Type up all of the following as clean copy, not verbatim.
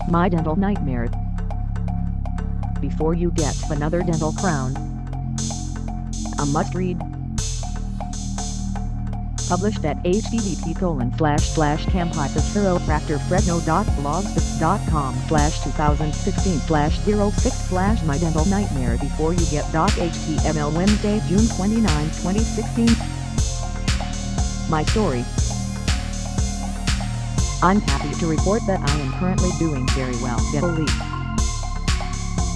My Dental Nightmare. Before you get another dental crown. A must-read. Published at http://camphypachiro.blogspot.com/2016/06/My Dental Nightmare Before You Get .html Wednesday, June 29, 2016. My story. I'm happy to report that I am currently doing very well dentally.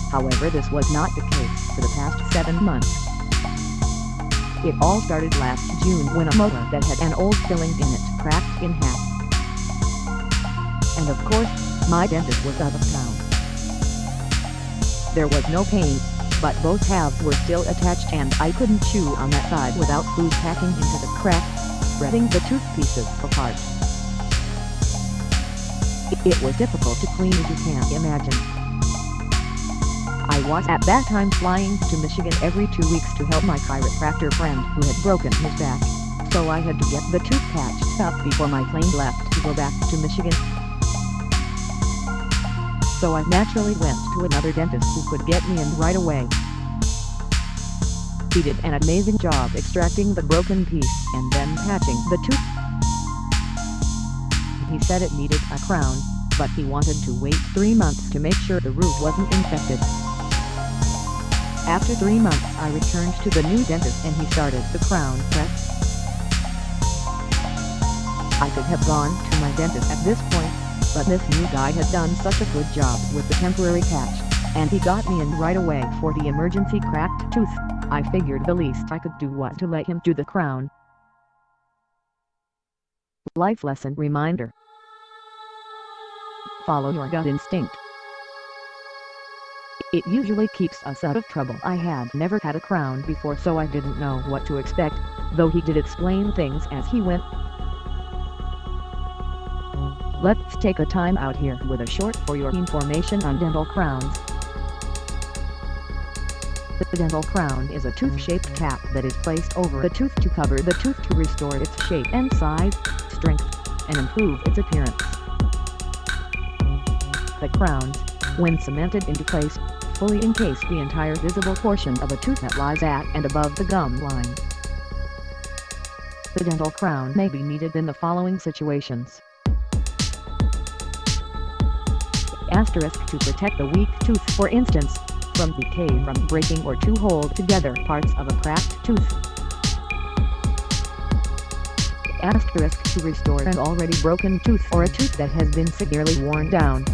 However, this was not the case for the past 7 months. It all started last June when a molar that had an old filling in it cracked in half. And of course, my dentist was out of town. There was no pain, but both halves were still attached and I couldn't chew on that side without food packing into the crack, spreading the tooth pieces apart. It was difficult to clean as you can't imagine. I was at that time flying to Michigan every 2 weeks to help my chiropractor friend who had broken his back, so I had to get the tooth patched up before my plane left to go back to Michigan. So I naturally went to another dentist who could get me in right away. He did an amazing job extracting the broken piece and then patching the tooth. He said it needed a crown, but he wanted to wait 3 months to make sure the root wasn't infected. After 3 months I returned to the new dentist and he started the crown press. I could have gone to my dentist at this point, but this new guy had done such a good job with the temporary patch, and he got me in right away for the emergency cracked tooth. I figured the least I could do was to let him do the crown. Life lesson reminder. Follow your gut instinct. It usually keeps us out of trouble. I had never had a crown before, so I didn't know what to expect, though he did explain things as he went. Let's take a time out here with a short for your information on dental crowns. The dental crown is a tooth-shaped cap that is placed over the tooth to cover the tooth to restore its shape and size, strength, and improve its appearance. The crowns, when cemented into place, fully encase the entire visible portion of a tooth that lies at and above the gum line. The dental crown may be needed in the following situations. Asterisk to protect the weak tooth, for instance, from decay from breaking or to hold together parts of a cracked tooth. Asterisk to restore an already broken tooth or a tooth that has been severely worn down.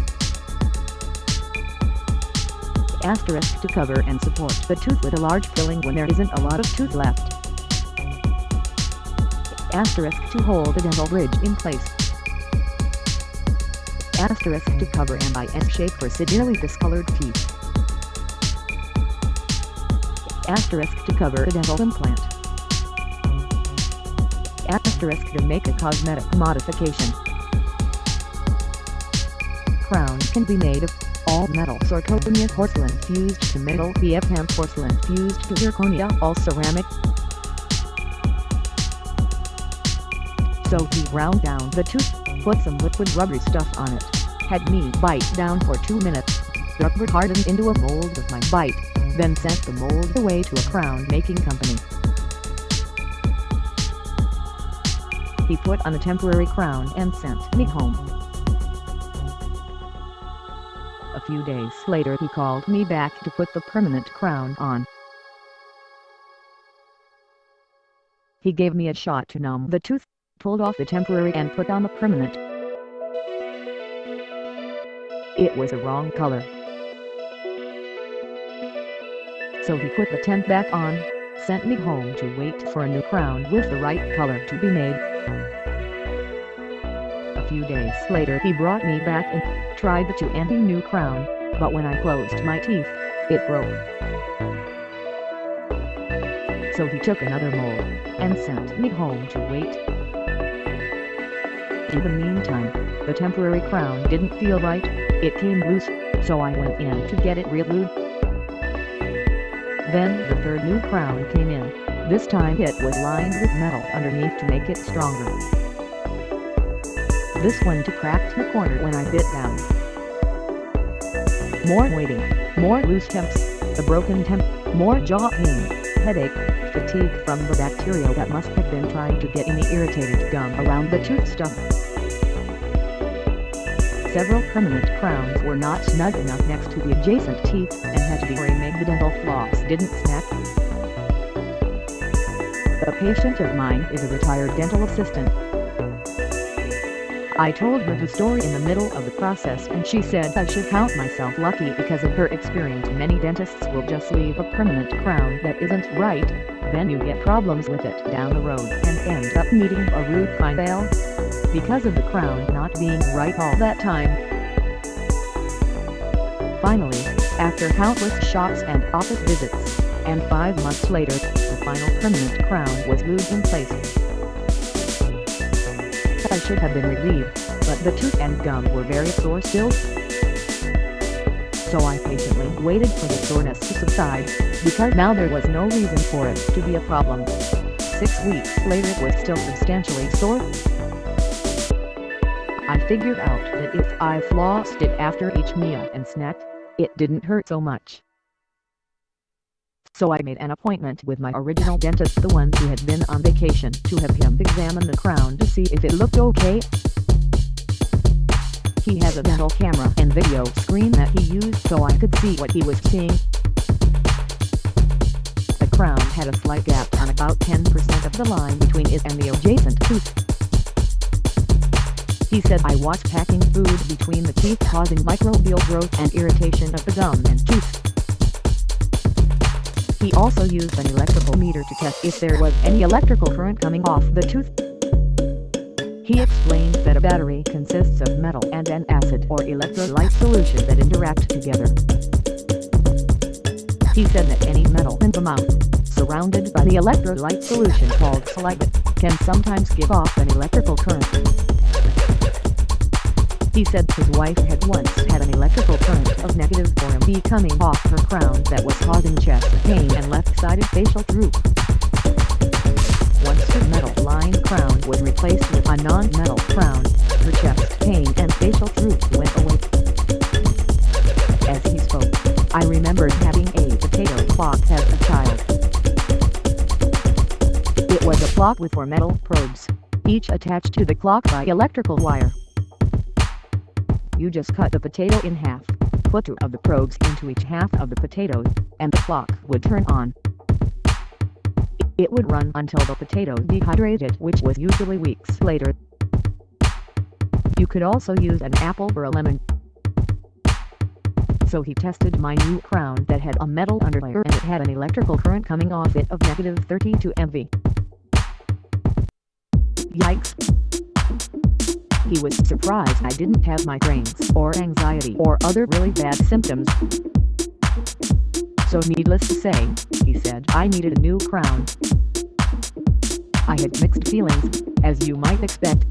Asterisk to cover and support the tooth with a large filling when there isn't a lot of tooth left. Asterisk to hold the dental bridge in place. Asterisk to cover an S-shape for severely discolored teeth. Asterisk to cover a dental implant. Asterisk to make a cosmetic modification. Crown can be made of all metal, zirconia porcelain fused to metal, BFM porcelain fused to zirconia, all ceramic. So he ground down the tooth, put some liquid rubbery stuff on it, had me bite down for 2 minutes, rubber hardened into a mold of my bite, then sent the mold away to a crown making company. He put on a temporary crown and sent me home. A few days later he called me back to put the permanent crown on. He gave me a shot to numb the tooth, pulled off the temporary and put on the permanent. It was the wrong color. So he put the temp back on, sent me home to wait for a new crown with the right color to be made. A few days later he brought me back and tried the 2 new crown, but when I closed my teeth, it broke. So he took another mold, and sent me home to wait. In the meantime, the temporary crown didn't feel right, it came loose, so I went in to get it re-glued. Then the 3rd new crown came in, this time it was lined with metal underneath to make it stronger. This one cracked the corner when I bit down. more waiting, more loose temps, a broken temp, more jaw pain, headache, fatigue from the bacteria that must have been trying to get in the irritated gum around the tooth stump. Several permanent crowns were not snug enough next to the adjacent teeth and had to be remade. The dental floss didn't snap. A patient of mine is a retired dental assistant. I told her the story in the middle of the process and she said I should count myself lucky because of her experience. Many dentists will just leave a permanent crown that isn't right, then you get problems with it down the road and end up needing a root canal because of the crown not being right all that time. Finally, after countless shops and office visits, and 5 months later, the final permanent crown was glued in place. I should have been relieved, but the tooth and gum were very sore still. So I patiently waited for the soreness to subside, because now there was no reason for it to be a problem. 6 weeks later it was still substantially sore. I figured out that if I flossed it after each meal and snack, it didn't hurt so much. So I made an appointment with my original dentist, the one who had been on vacation, to have him examine the crown to see if it looked okay. He has a dental camera and video screen that he used so I could see what he was seeing. The crown had a slight gap on about 10% of the line between it and the adjacent tooth. He said I was packing food between the teeth, causing microbial growth and irritation of the gum and tooth. He also used an electrical meter to test if there was any electrical current coming off the tooth. He explained that a battery consists of metal and an acid or electrolyte solution that interact together. He said that any metal in the mouth, surrounded by the electrolyte solution called saliva, can sometimes give off an electrical current. He said his wife had once had an electrical current of -4 MV coming off her crown that was causing chest pain and left-sided facial droop. Once her metal-lined crown was replaced with a non-metal crown, her chest pain and facial droop went away. As he spoke, I remembered having a potato clock as a child. It was a clock with 4 metal probes, each attached to the clock by electrical wire. You just cut the potato in half, put 2 of the probes into each half of the potato, and the clock would turn on. It would run until the potato dehydrated, which was usually weeks later. You could also use an apple or a lemon. So he tested my new crown that had a metal underlayer and it had an electrical current coming off it of -32 MV. Yikes! He was surprised I didn't have migraines or anxiety or other really bad symptoms. So needless to say, he said I needed a new crown. I had mixed feelings, as you might expect.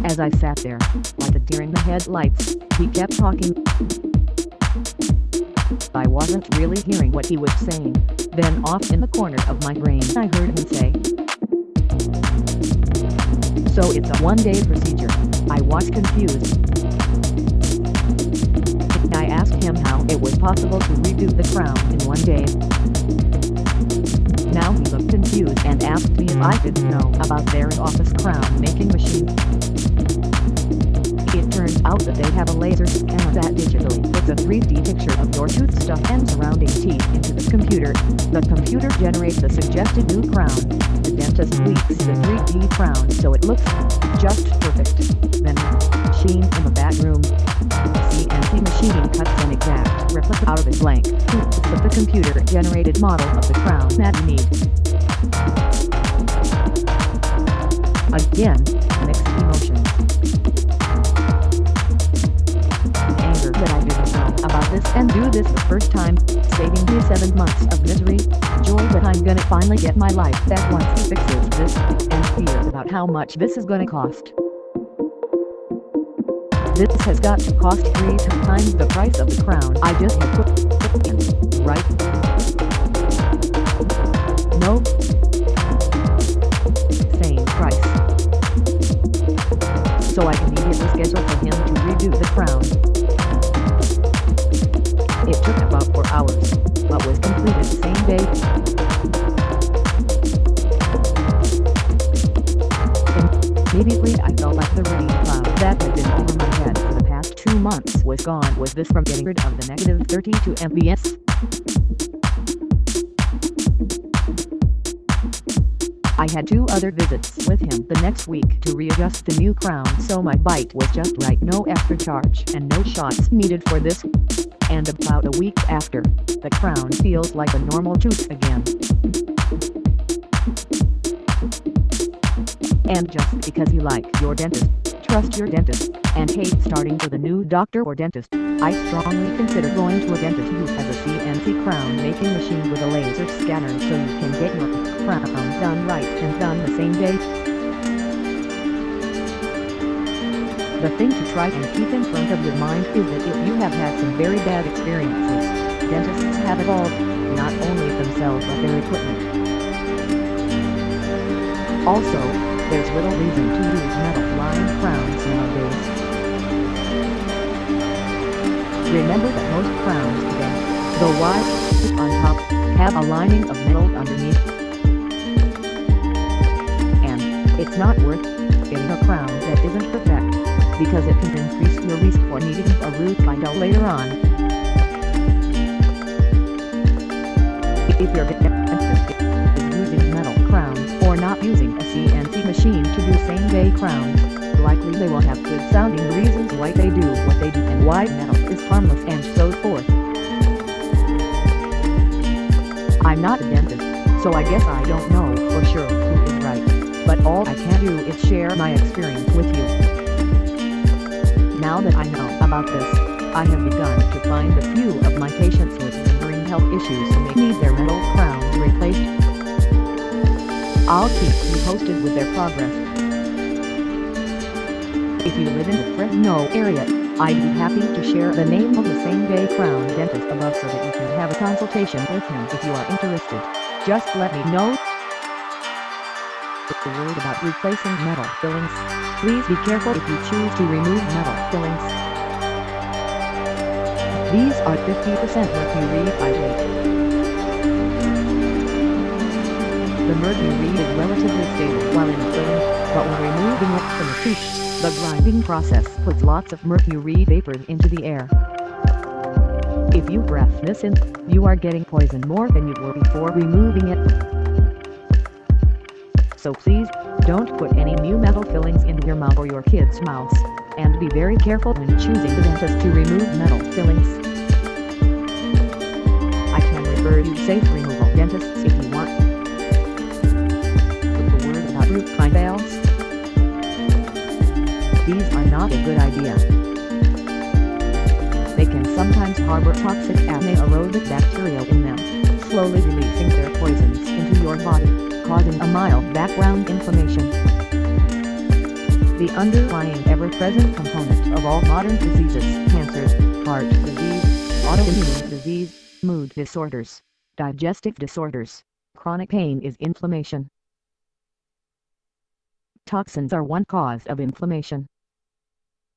As I sat there, like a deer in the headlights, he kept talking. I wasn't really hearing what he was saying. Then off in the corner of my brain I heard him say, "So it's a one-day procedure." I was confused. I asked him how it was possible to redo the crown in one day. Now he looked confused and asked me if I didn't know about their office crown making machine. It turns out that they have a laser scanner that digitally puts a 3D picture of your tooth stuff and surrounding teeth into the computer. The computer generates a suggested new crown. The dentist tweaks the 3D crown so it looks just perfect. Then, machine in the back room. CNC machine cuts an exact replica out of a blank tooth of the computer-generated model of the crown that you need. Again, mixed emotions. Anger that I didn't know about this and do this the first time, saving me 7 months of misery. Joy that I'm gonna finally get my life back once he fixes this, and fear about how much this is gonna cost. This has got to cost 3 times the price of the crown I just had put in, right? No. Same price. So I immediately scheduled for him to redo the crown. Immediately I felt like the rain cloud that had been over my head for the past 2 months was gone. Was this from getting rid of the negative 32 MBS? I had 2 other visits with him the next week to readjust the new crown, so my bite was just right. No extra charge and no shots needed for this. And about a week after, the crown feels like a normal tooth again. And just because you like your dentist, trust your dentist, and hate starting with a new doctor or dentist, I strongly consider going to a dentist who has a CNC crown making machine with a laser scanner so you can get your crown done right and done the same day. The thing to try and keep in front of your mind is that if you have had some very bad experiences, dentists have evolved, not only themselves but their equipment. Also, there's little reason to use metal-lined crowns nowadays. Remember that most crowns today, though wide on top, have a lining of metal underneath. And it's not worth getting a crown that isn't perfect, because it can increase your risk for needing a root canal later on. If your dentist is using metal crowns or not using a CNC machine to do same-day crowns, likely they will have good sounding reasons why they do what they do and why metal is harmless and so forth. I'm not a dentist, so I guess I don't know for sure who is right, but all I can do is share my experience with you. Now that I know about this, I have begun to find a few of my patients with lingering health issues who may need their metal crowns replaced. I'll keep you posted with their progress. If you live in the Fresno area, I'd be happy to share the name of the same-day crown dentist above so that you can have a consultation with him if you are interested. Just let me know. A word about replacing metal fillings. Please be careful if you choose to remove metal fillings. These are 50% mercury by weight. The mercury is relatively stable while in the filling, but when removing it from the tooth, the grinding process puts lots of mercury vapor into the air. If you breathe this in, you are getting poisoned more than you were before removing it. So please, don't put any new metal fillings into your mouth or your kid's mouths, and be very careful when choosing the dentist to remove metal fillings. I can refer you to safe removal dentists if you want. With the word about root canals, these are not a good idea. They can sometimes harbor toxic anaerobic bacteria in them, slowly releasing their poisons into your body, causing a mild background inflammation. The underlying ever-present component of all modern diseases, cancers, heart disease, autoimmune disease, mood disorders, digestive disorders, chronic pain is inflammation. Toxins are one cause of inflammation.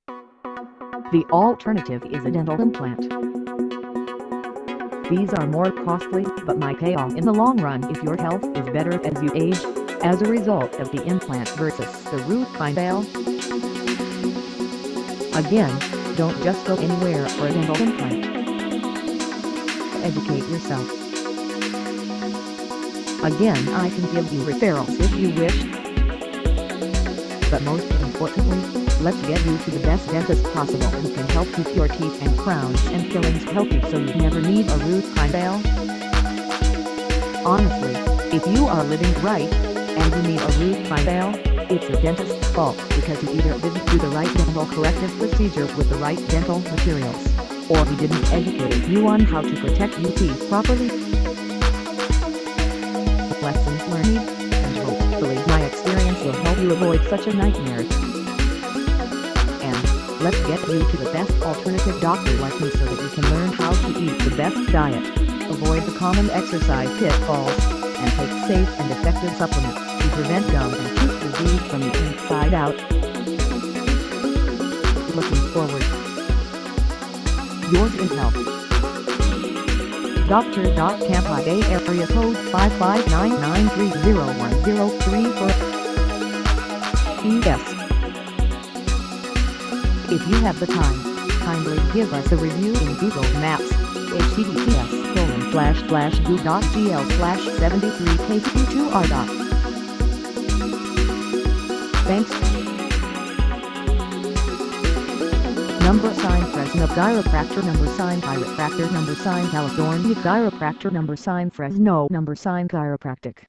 The alternative is a dental implant. These are more costly but might pay off in the long run if your health is better as you age, as a result of the implant versus the root canal. Again, don't just go anywhere for a dental implant. Educate yourself. Again, I can give you referrals if you wish. But most importantly, let's get you to the best dentist possible who can help keep your teeth and crowns and fillings healthy so you never need a root canal. Honestly, if you are living right, and you need a root canal, it's a dentist's fault because he either didn't do the right dental corrective procedure with the right dental materials, or he didn't educate you on how to protect your teeth properly. Lessons learned, and hopefully my experience will help you avoid such a nightmare. And let's get you to the best alternative doctor like me so that you can learn how to eat the best diet, avoid the common exercise pitfalls, and take safe and effective supplements to prevent gum and tooth disease from the inside out. Looking forward. Yours in health. Dr. Campi Bay Area Code 559930103 for If you have the time, kindly give us a review in Google Maps. https://goo.gl/73kc2r. Thanks. #Fresno chiropractor. #chiropractor. #California chiropractor. #Fresno. #chiropractic.